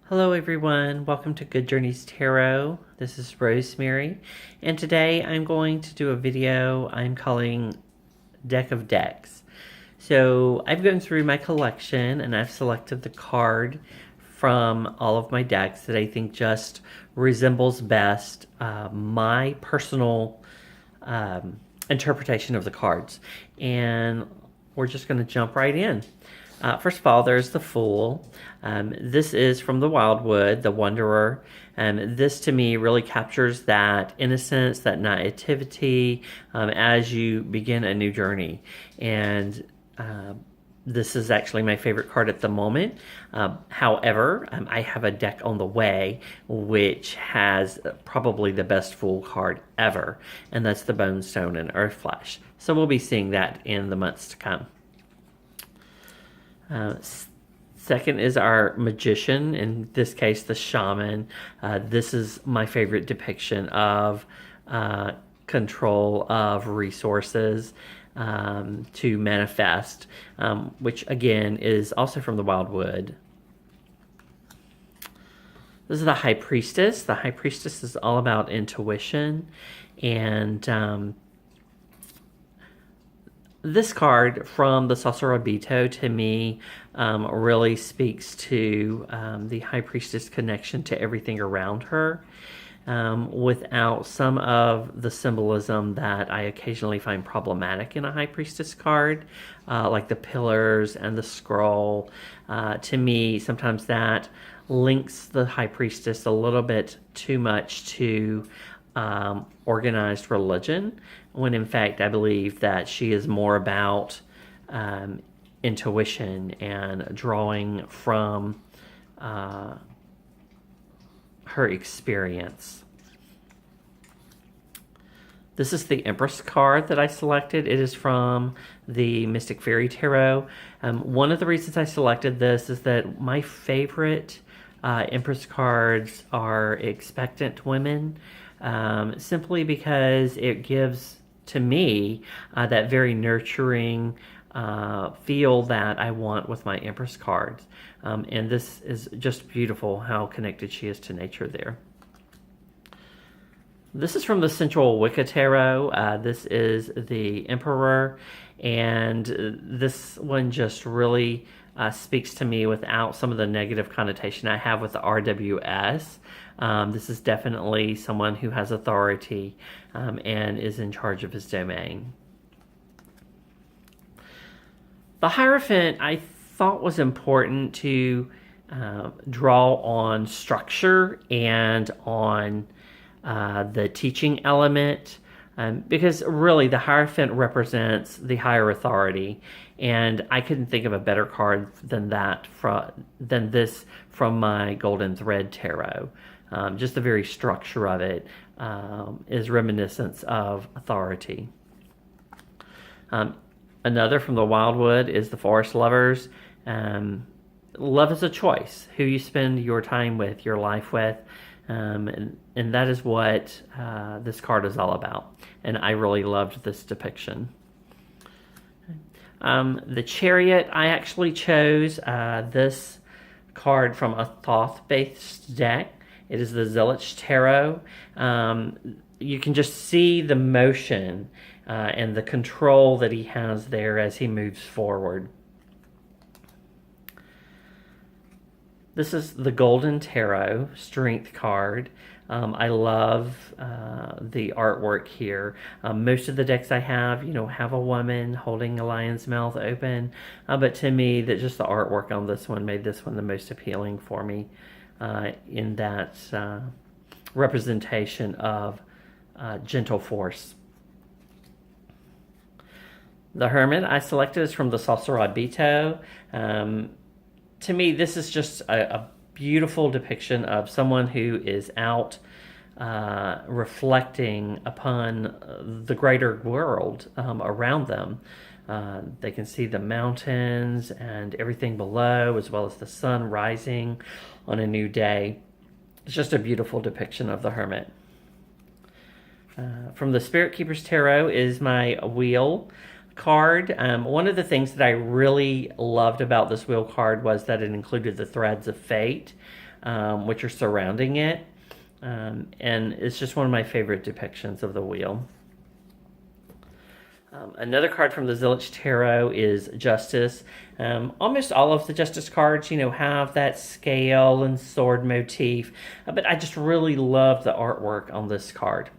Hello everyone, welcome to Good Journeys Tarot. This is Rosemary, and today I'm going to do a video I'm calling Deck of Decks. So I've gone through my collection and I've selected the card from all of my decks that I think just resembles best my personal interpretation of the cards. And we're just going to jump right in. First of all, there's the Fool. This is from the Wildwood, the Wanderer. This to me really captures that innocence, that naivety as you begin a new journey. And this is actually my favorite card at the moment. However, I have a deck on the way which has probably the best Fool card ever, and that's the Bone Stone and Earthflash. So we'll be seeing that in the months to come. Second is our Magician, in this case the Shaman. This is my favorite depiction of control of resources to manifest, which again is also from the Wildwood. This is the High Priestess. The High Priestess is all about intuition, and this card from the Sacerdotito to me really speaks to the High Priestess connection to everything around her, without some of the symbolism that I occasionally find problematic in a High Priestess card, like the pillars and the scroll. To me, sometimes that links the High Priestess a little bit too much to organized religion, when in fact I believe that she is more about intuition and drawing from her experience. This is the Empress card that I selected. It is from the Mystic Fairy Tarot. One of the reasons I selected this is that my favorite Empress cards are expectant women, simply because it gives to me that very nurturing feel that I want with my Empress cards. And this is just beautiful how connected she is to nature there. This is from the Central Wicca Tarot. This is the Emperor, and this one just really speaks to me without some of the negative connotation I have with the RWS. This is definitely someone who has authority and is in charge of his domain. The Hierophant I thought was important to draw on structure and on the teaching element, because really the Hierophant represents the higher authority, and I couldn't think of a better card than this from my Golden Thread Tarot. Just the very structure of it is reminiscent of authority. Another from the Wildwood is the Forest Lovers. Love is a choice, who you spend your time with, your life with. And that is what this card is all about. And I really loved this depiction. The Chariot, I actually chose this card from a Thoth-based deck. It is the Zillich Tarot. You can just see the motion and the control that he has there as he moves forward. This is the Golden Tarot Strength card. I love the artwork here. Most of the decks I have, have a woman holding a lion's mouth open. But to me, that just the artwork on this one made this one the most appealing for me in that representation of gentle force. The Hermit I selected is from the Sacerdotito. To me, this is just a beautiful depiction of someone who is out reflecting upon the greater world around them. They can see the mountains and everything below, as well as the sun rising on a new day. It's just a beautiful depiction of the Hermit. From the Spirit Keeper's Tarot is my Wheel card. One of the things that I really loved about this Wheel card was that it included the threads of fate. which are surrounding it. And it's just one of my favorite depictions of the wheel. Another card from the Zilch Tarot is Justice. Almost all of the Justice cards, have that scale and sword motif, but I just really love the artwork on this card.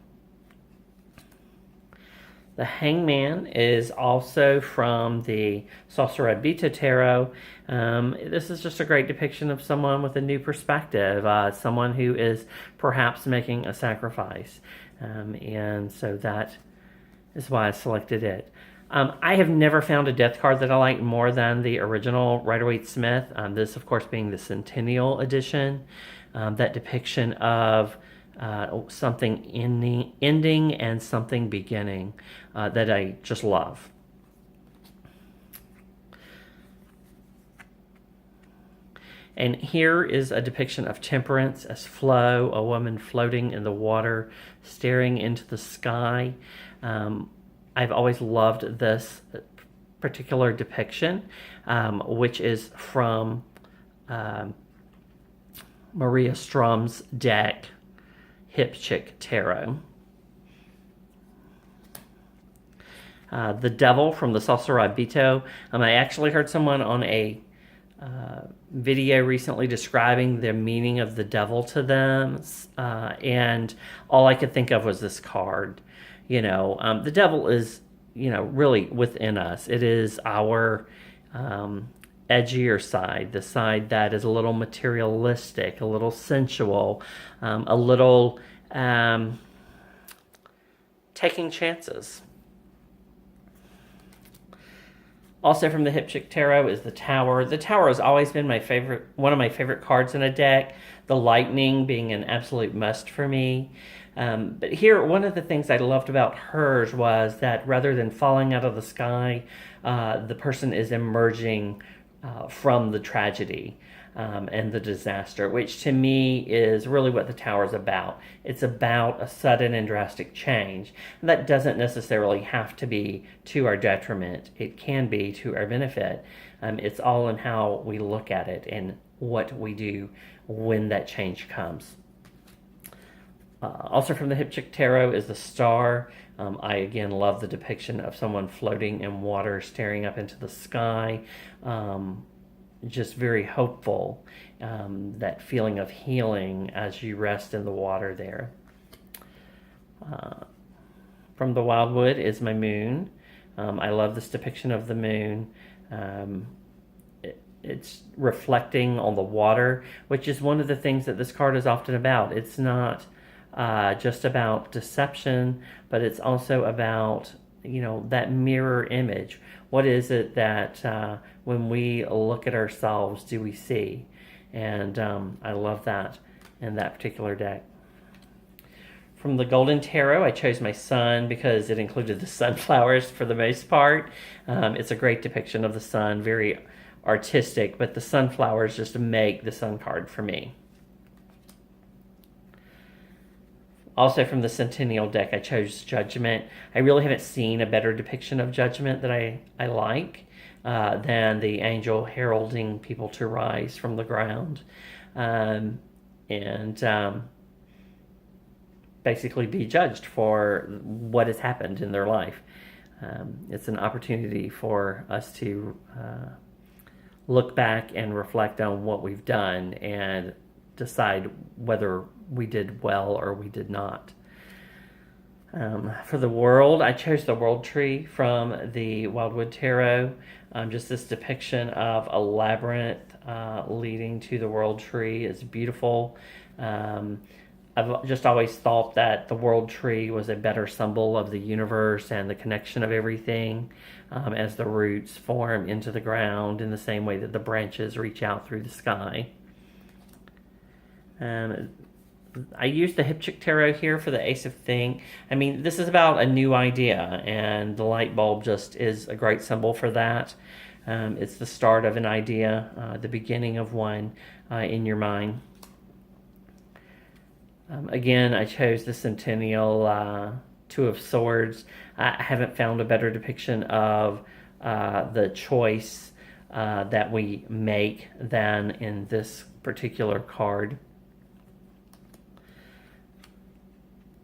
The Hangman is also from the Sacerdotito Tarot. This is just a great depiction of someone with a new perspective, someone who is perhaps making a sacrifice. And so that is why I selected it. I have never found a death card that I like more than the original Rider-Waite-Smith. This, of course, being the Centennial Edition. That depiction of something ending and something beginning that I just love. And here is a depiction of temperance as flow, a woman floating in the water, staring into the sky. I've always loved this particular depiction, which is from Maria Strom's deck, CHekc Tarot. The Devil from the Sacerdotito. I actually heard someone on a video recently describing the meaning of the devil to them, and all I could think of was this card. The devil is, really within us. It is our edgier side, the side that is a little materialistic, a little sensual, a little taking chances. Also from the CHekc Tarot is the Tower. The Tower has always been one of my favorite cards in a deck. The lightning being an absolute must for me. But here, one of the things I loved about hers was that rather than falling out of the sky, the person is emerging from the tragedy and the disaster, which to me is really what the Tower is about. It's about a sudden and drastic change. And that doesn't necessarily have to be to our detriment. It can be to our benefit. It's all in how we look at it and what we do when that change comes. Also from the CHekc Tarot is the Star. I again love the depiction of someone floating in water, staring up into the sky. Just very hopeful, that feeling of healing as you rest in the water there. From the Wildwood is my Moon. I love this depiction of the moon. It's reflecting on the water, which is one of the things that this card is often about. It's not just about deception, but it's also about, that mirror image. What is it that when we look at ourselves, do we see? And I love that in that particular deck. From the Golden Tarot, I chose my sun because it included the sunflowers for the most part. It's a great depiction of the sun, very artistic, but the sunflowers just make the sun card for me. Also from the Centennial deck, I chose Judgment. I really haven't seen a better depiction of Judgment that I like than the angel heralding people to rise from the ground and basically be judged for what has happened in their life. It's an opportunity for us to look back and reflect on what we've done and decide whether we did well or we did not. For the World, I chose the World Tree from the Wildwood Tarot. Just this depiction of a labyrinth leading to the World Tree is beautiful. I've just always thought that the World Tree was a better symbol of the universe and the connection of everything as the roots form into the ground in the same way that the branches reach out through the sky. I used the CHekc Tarot here for the Ace of Think. This is about a new idea, and the light bulb just is a great symbol for that. It's the start of an idea, the beginning of one in your mind. Again, I chose the Centennial Two of Swords. I haven't found a better depiction of the choice that we make than in this particular card.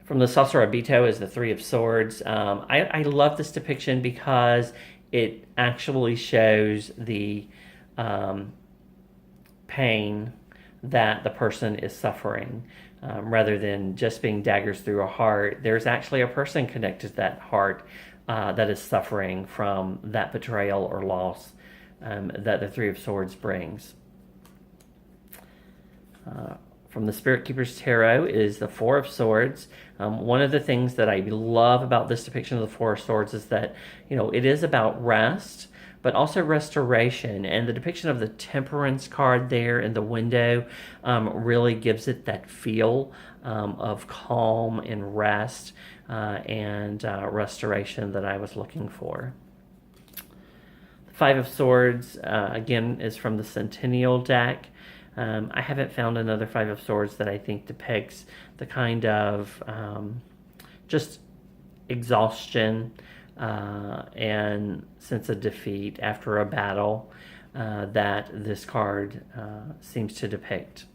From the Saucer Abito is the Three of Swords. I love this depiction because it actually shows the pain that the person is suffering. Rather than just being daggers through a heart, there's actually a person connected to that heart that is suffering from that betrayal or loss that the Three of Swords brings. From the Spirit Keeper's Tarot is the Four of Swords. One of the things that I love about this depiction of the Four of Swords is that, it is about rest, but also restoration. And the depiction of the Temperance card there in the window really gives it that feel of calm and rest and restoration that I was looking for. The Five of Swords, again, is from the Centennial deck. I haven't found another Five of Swords that I think depicts the kind of just exhaustion and sense of defeat after a battle that this card seems to depict.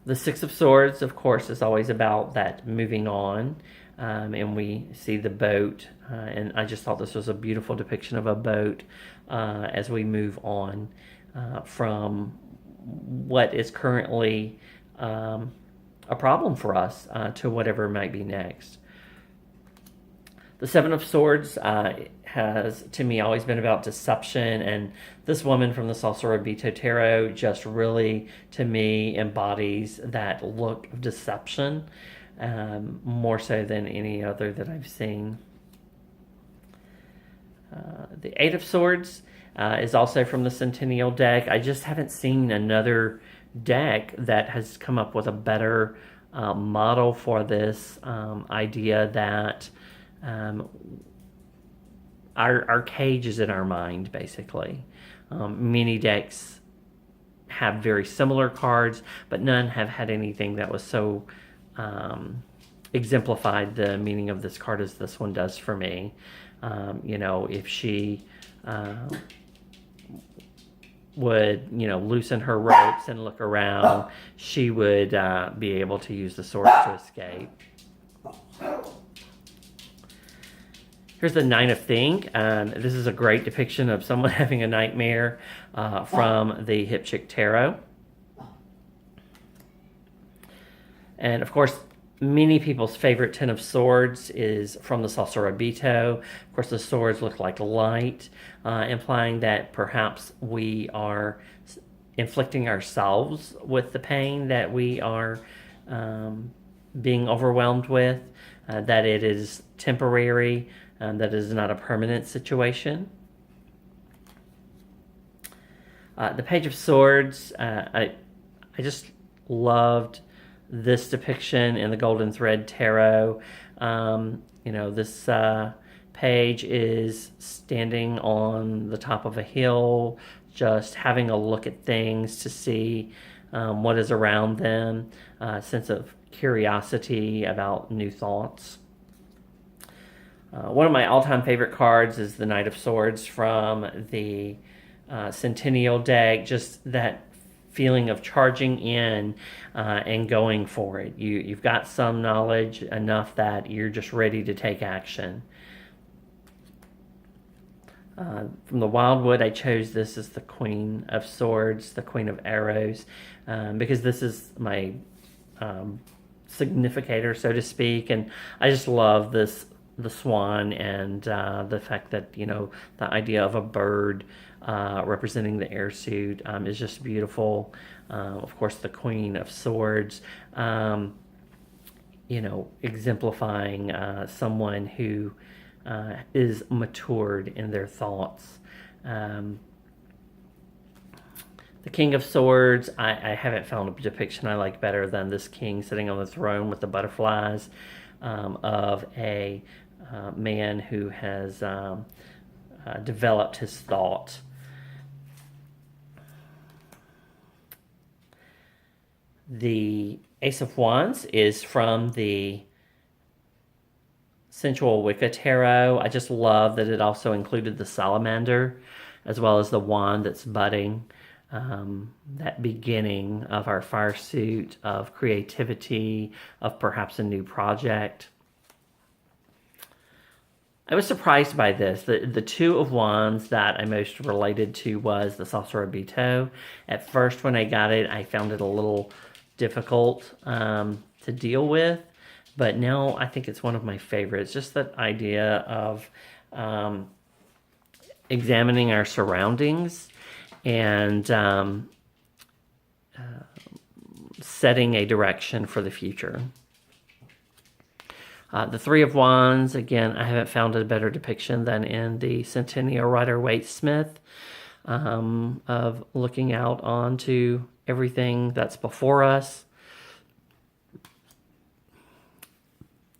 The Six of Swords, of course, is always about that moving on, and we see the boat, and I just thought this was a beautiful depiction of a boat as we move on from what is currently a problem for us to whatever might be next. The Seven of Swords has, to me, always been about deception, and this woman from the Saucer Abito Tarot just really, to me, embodies that look of deception more so than any other that I've seen. The Eight of Swords is also from the Centennial deck. I just haven't seen another deck that has come up with a better model for this idea that our cage is in our mind, basically. Many decks have very similar cards, but none have had anything that was so exemplified the meaning of this card as this one does for me. If she would, loosen her ropes and look around, she would be able to use the swords to escape. Here's the Nine of Think. This is a great depiction of someone having a nightmare from the CHekc Tarot. And of course, many people's favorite Ten of Swords is from the Saucer Abito. Of course, the swords look like light, implying that perhaps we are inflicting ourselves with the pain that we are being overwhelmed with, that it is temporary, that it is not a permanent situation. The Page of Swords, I just loved this depiction in the Golden Thread Tarot. This page is standing on the top of a hill, just having a look at things to see what is around them, a sense of curiosity about new thoughts. One of my all-time favorite cards is the Knight of Swords from the Centennial deck. Just that feeling of charging in and going for it. You've got some knowledge enough that you're just ready to take action. From the Wildwood, I chose this as the Queen of Swords, the Queen of Arrows, because this is my significator, so to speak, and I just love the swan and the fact that, the idea of a bird representing the air suit is just beautiful. Of course, the Queen of Swords, exemplifying someone who is matured in their thoughts. The King of Swords, I haven't found a depiction I like better than this king sitting on the throne with the butterflies of a man who has developed his thought. The Ace of Wands is from the Sensual Wicca Tarot. I just love that it also included the salamander as well as the wand that's budding, that beginning of our fire suit, of creativity, of perhaps a new project. I was surprised by this. The two of wands that I most related to was the Sacerobito. At first, when I got it, I found it a little difficult to deal with, but now I think it's one of my favorites. Just that idea of examining our surroundings and setting a direction for the future. The Three of Wands, again, I haven't found a better depiction than in the Centennial Rider-Waite-Smith, of looking out onto everything that's before us.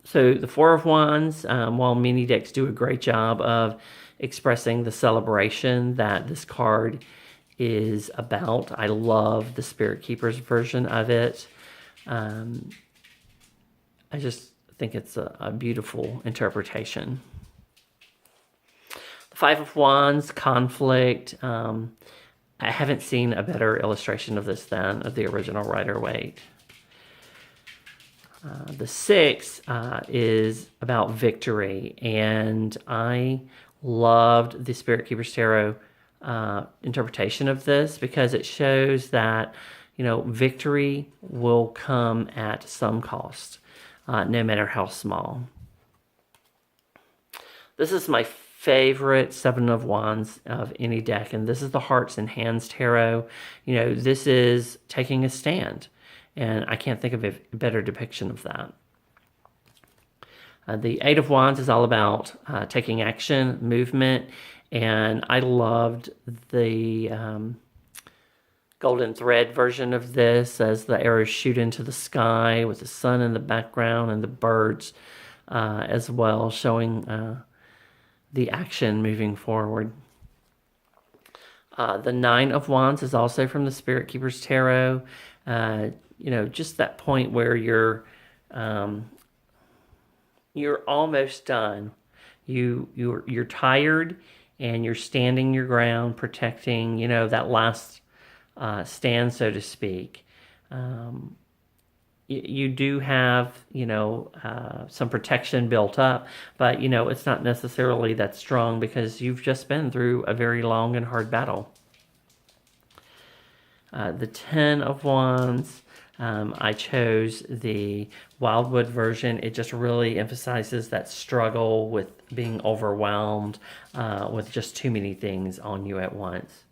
So the Four of Wands, while mini decks do a great job of expressing the celebration that this card is about, I love the Spirit Keeper's version of it. I just think it's a beautiful interpretation. The Five of Wands, conflict. I haven't seen a better illustration of this than of the original Rider-Waite. The Six is about victory, and I loved the Spirit Keeper's Tarot interpretation of this because it shows that, victory will come at some cost. No matter how small. This is my favorite Seven of Wands of any deck, and this is the Hearts and Hands Tarot. This is taking a stand, and I can't think of a better depiction of that. The Eight of Wands is all about taking action, movement, and I loved the golden thread version of this as the arrows shoot into the sky with the sun in the background and the birds as well, showing the action moving forward. The Nine of Wands is also from the Spirit Keeper's Tarot. Just that point where you're almost done. You're tired and you're standing your ground, protecting, that last stand, so to speak. You do have, some protection built up, but, it's not necessarily that strong because you've just been through a very long and hard battle. The Ten of Wands, I chose the Wildwood version. It just really emphasizes that struggle with being overwhelmed with just too many things on you at once.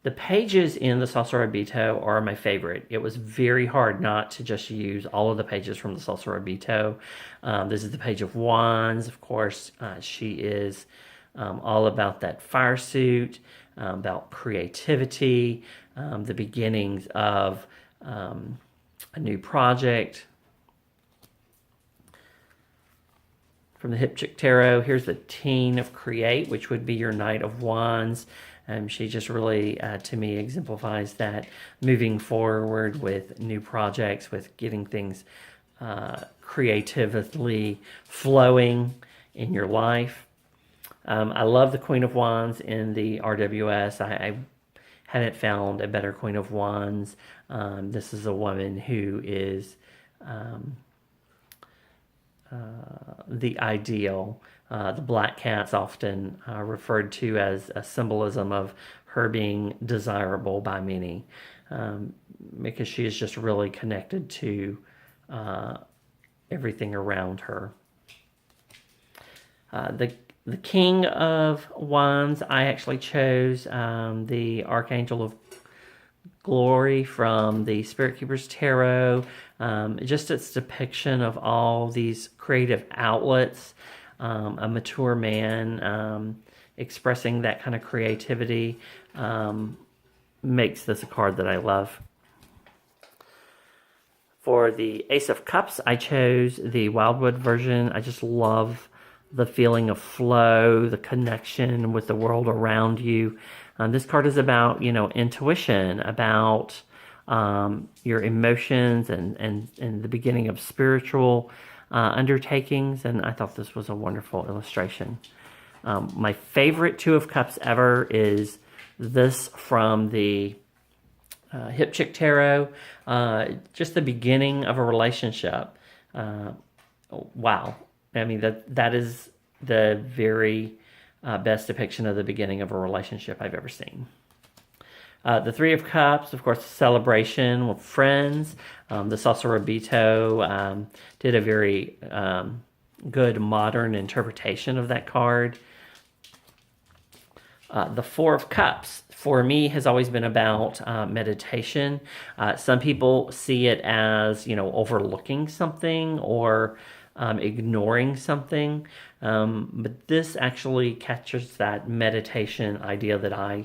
The pages in the Sacerobito are my favorite. It was very hard not to just use all of the pages from the Sacerobito. This is the Page of Wands. Of course, she is all about that fire suit, about creativity, the beginnings of a new project. From the CHekc Tarot, here's the Teen of Create, which would be your Knight of Wands. She just really, to me, exemplifies that moving forward with new projects, with getting things creatively flowing in your life. I love the Queen of Wands in the RWS. I hadn't found a better Queen of Wands. This is a woman who is the ideal. The black cat's often referred to as a symbolism of her being desirable by many, because she is just really connected to everything around her. The King of Wands, I actually chose the Archangel of Glory from the Spirit Keeper's Tarot. Just its depiction of all these creative outlets, a mature man expressing that kind of creativity, makes this a card that I love. For the Ace of Cups, I chose the Wildwood version. I just love the feeling of flow, the connection with the world around you. This card is about, intuition, about your emotions and the beginning of spiritual undertakings, and I thought this was a wonderful illustration. My favorite Two of Cups ever is this from the CHekc Tarot. Just the beginning of a relationship. Wow. I mean, that is the very best depiction of the beginning of a relationship I've ever seen. The Three of Cups, of course, celebration with friends. The Sacerdotito did a very good modern interpretation of that card. The Four of Cups, for me, has always been about meditation. Some people see it as, overlooking something or ignoring something. But this actually captures that meditation idea that I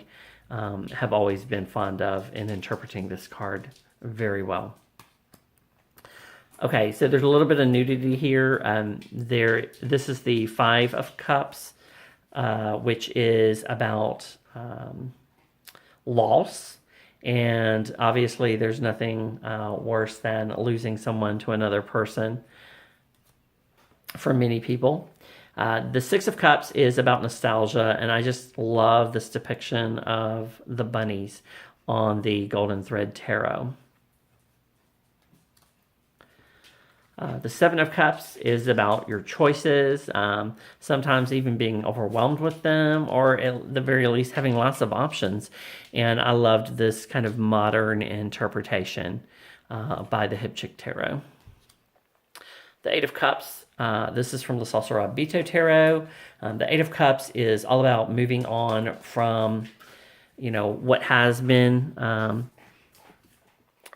have always been fond of in interpreting this card very well. Okay, so there's a little bit of nudity here. This is the Five of Cups, which is about loss. And obviously there's nothing worse than losing someone to another person for many people. The Six of Cups is about nostalgia, and I just love this depiction of the bunnies on the Golden Thread Tarot. The Seven of Cups is about your choices, sometimes even being overwhelmed with them, or at the very least having lots of options. And I loved this kind of modern interpretation by the CHekc Tarot. The Eight of Cups, this is from the Sacerdotito Tarot. The Eight of Cups is all about moving on from, what has been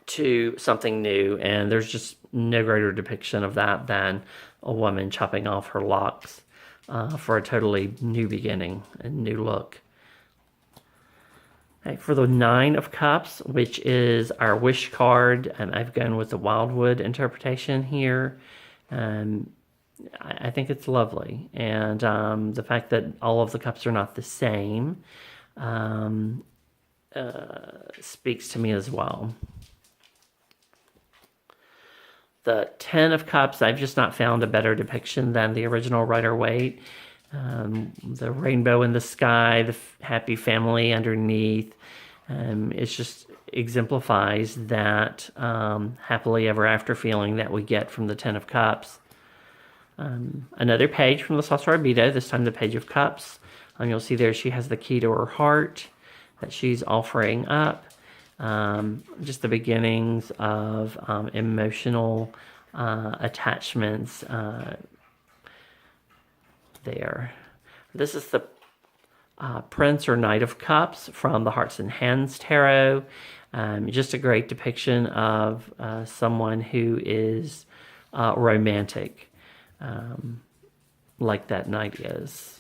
to something new. And there's just no greater depiction of that than a woman chopping off her locks for a totally new beginning, a new look. Okay, for the Nine of Cups, which is our wish card, I've gone with the Wildwood interpretation here. I think it's lovely. And the fact that all of the cups are not the same speaks to me as well. The Ten of Cups, I've just not found a better depiction than the original Rider-Waite. The rainbow in the sky, the happy family underneath. It just exemplifies that happily ever after feeling that we get from the Ten of Cups. Another page from the Sacerdotito, this time the Page of Cups. You'll see there she has the key to her heart that she's offering up. Just the beginnings of emotional attachments there. This is the Prince or Knight of Cups from the Hearts and Hands Tarot. Just a great depiction of someone who is romantic, like that knight is.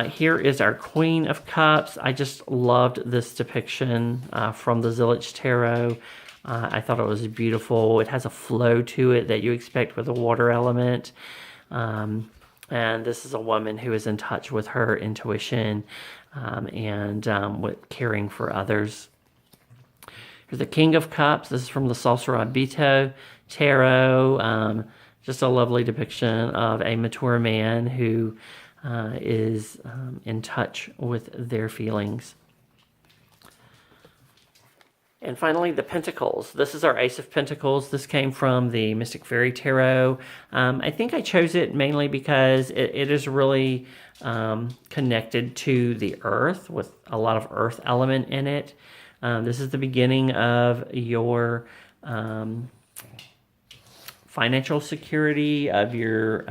Here is our Queen of Cups. I just loved this depiction from the CHekc Tarot. I thought it was beautiful. It has a flow to it that you expect with a water element. And this is a woman who is in touch with her intuition and with caring for others. Here's the King of Cups. This is from the Sacerdotito Tarot. Just a lovely depiction of a mature man who is in touch with their feelings. And finally, the Pentacles. This is our Ace of Pentacles. This came from the Mystic Fairy Tarot. I think I chose it mainly because it is really connected to the earth with a lot of earth element in it. This is the beginning of your financial security, of your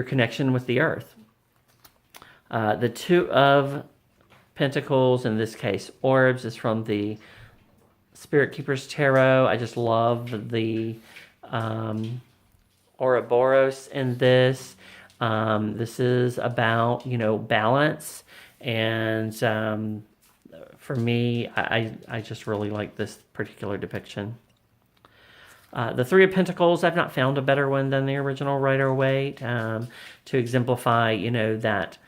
connection with the earth. The Two of Pentacles, in this case orbs, is from the Spirit Keepers Tarot. I just love the Ouroboros in this. This is about, balance. And for me, I just really like this particular depiction. The Three of Pentacles, I've not found a better one than the original Rider-Waite to exemplify, that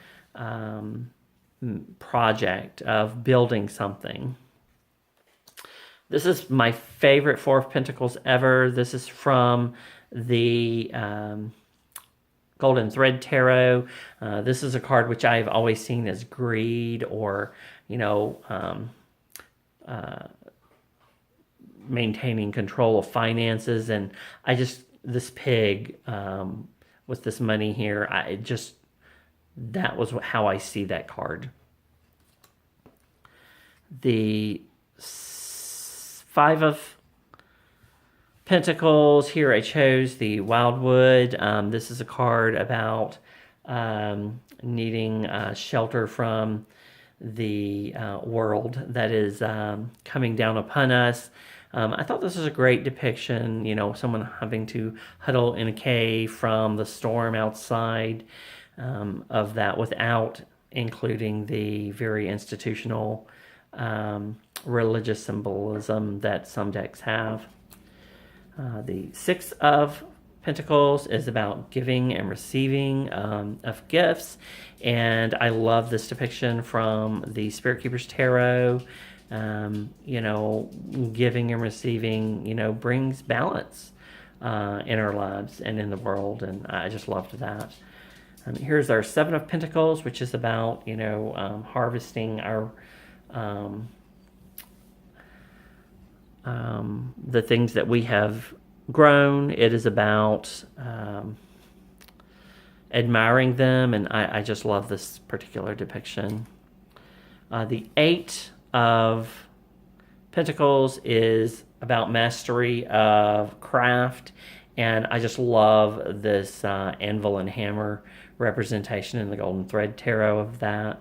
project of building something. This is my favorite Four of Pentacles ever. This is from the Golden Thread Tarot. This is a card which I've always seen as greed or, maintaining control of finances. And this pig with this money here, that was how I see that card. The Five of Pentacles, here I chose the Wildwood. This is a card about needing shelter from the world that is coming down upon us. I thought this was a great depiction, someone having to huddle in a cave from the storm outside, of that, without including the very institutional religious symbolism that some decks have. The Six of Pentacles is about giving and receiving of gifts, and I love this depiction from the Spirit Keeper's Tarot. Giving and receiving, brings balance in our lives and in the world, and I just loved that. Here's our Seven of Pentacles, which is about, harvesting our the things that we have grown. It is about admiring them, and I just love this particular depiction. The Eight of Pentacles is about mastery of craft, and I just love this anvil and hammer representation in the Golden Thread Tarot of that.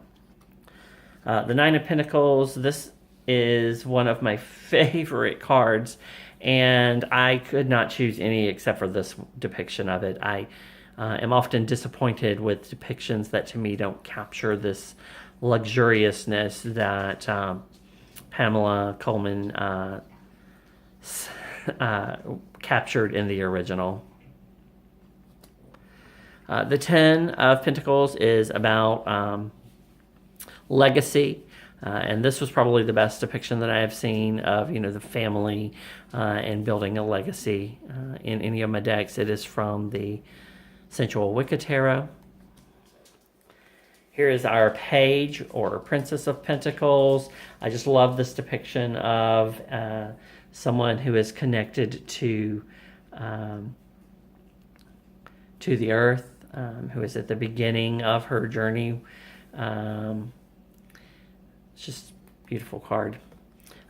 The Nine of Pentacles, this is one of my favorite cards, and I could not choose any except for this depiction of it. I am often disappointed with depictions that to me don't capture this luxuriousness that Pamela Coleman captured in the original. The Ten of Pentacles is about legacy, and this was probably the best depiction that I have seen of the family and building a legacy in any of my decks. It is from the Sensual Wicca Tarot. Here is our Page or Princess of Pentacles. I just love this depiction of someone who is connected to the earth, who is at the beginning of her journey. It's just a beautiful card.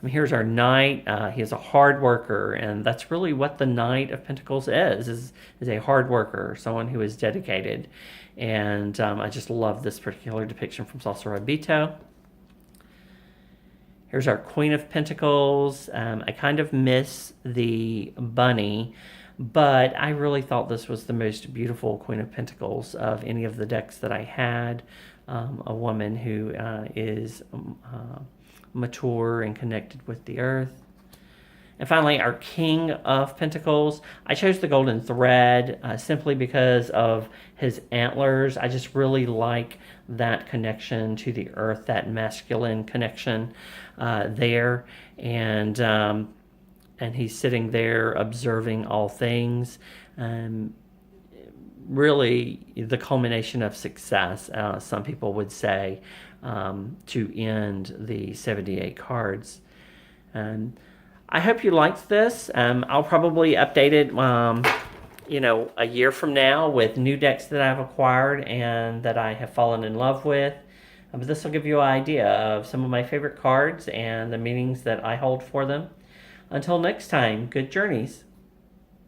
Here's our Knight. He is a hard worker, and that's really what the Knight of Pentacles is a hard worker, someone who is dedicated. And I just love this particular depiction from Salsa Rabito. Here's our Queen of Pentacles. I kind of miss the bunny, but I really thought this was the most beautiful Queen of Pentacles of any of the decks that I had. A woman who is mature and connected with the earth. And finally, our King of Pentacles. I chose the Golden Thread simply because of his antlers. I just really like that connection to the earth, that masculine connection there. And he's sitting there observing all things. Really, the culmination of success, some people would say, to end the 78 cards. And I hope you liked this. I'll probably update it, a year from now with new decks that I've acquired and that I have fallen in love with. But this will give you an idea of some of my favorite cards and the meanings that I hold for them. Until next time, good journeys.